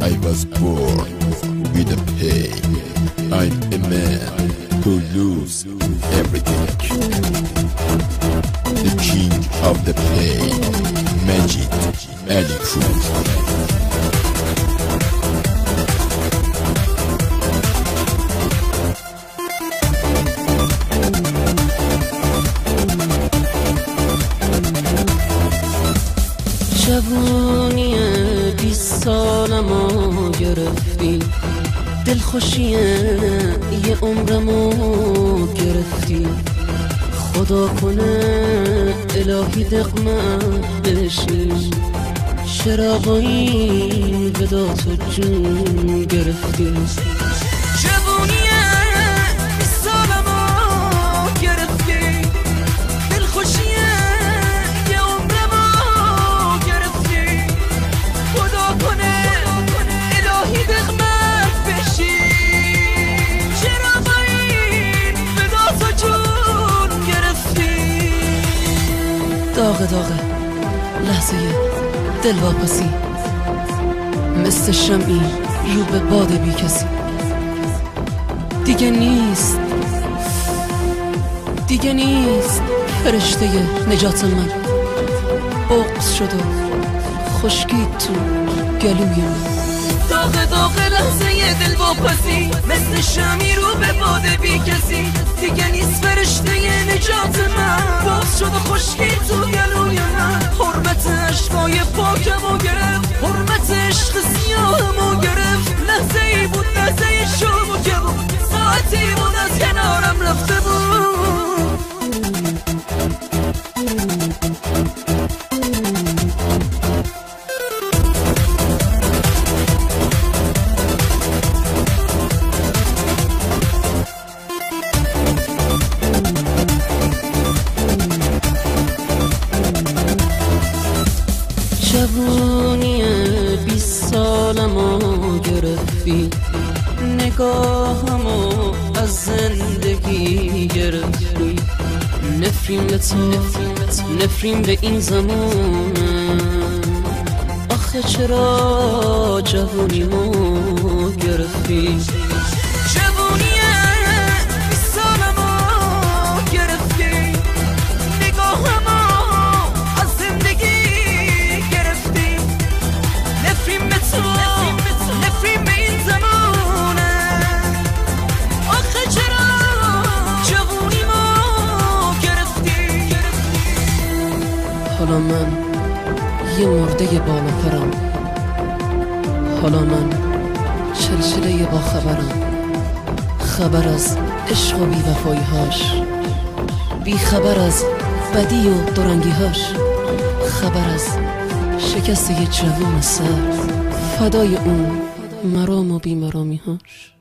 I was born with a pain. I'm a man who lose everything. The king of the pain, Majid Alipur. جوانی 20 سالمو گرفتی، دلخوشی یه عمرمو گرفتی. خدا کنه الهی دقمت بشی، چرا با این ودا تو جون گرفتی. جوانی 20 سالمو گرفتی، دلخوشی یه عمرمو گرفتی. خدا کنه الهی دقمت بشی، چرا با این ودا تو جون گرفتی. داغ لحظه دلواپسی، مثل شمعی رو به باد بی کسی. دیگه نیست فرشته نجات من. بغض شد و خشکی تو گلوی من. داغ لحظه دلواپسی، مثل شمعی رو به باد بی کسی. دیگه نیست فرشته نجات من. بغض شد و خشکی تو گلوی من. حرمت عشقای پاکمو گرفت، حرمت عشق سیاهمو گرفت. لحظه ای بود، لحظه شومو که بود، ساعتی بود از کنارم رفته بود. جوانی 20 سالمو گرفتی، نگاهمو از زندگی گرفتی. نفرین به تو، نفرین به این زمانه. آخه چرا جوانیمو گرفتی. جوانی 20 سالمو گرفتی، نگاهمو از زندگی گرفتی. نفرین به تو، نفرین به این زمانه. آخه چرا جوانیمو گرفتی. حالا من یه مرده بالا پرم، حالا من چلچله با خبرم. خبر از عشق و بی‌وفایی هاش، بی خبر از بدی و دورنگی هاش. خبر از شکست یه جوان سر، فدای اون مرام و بیمرامی هاش.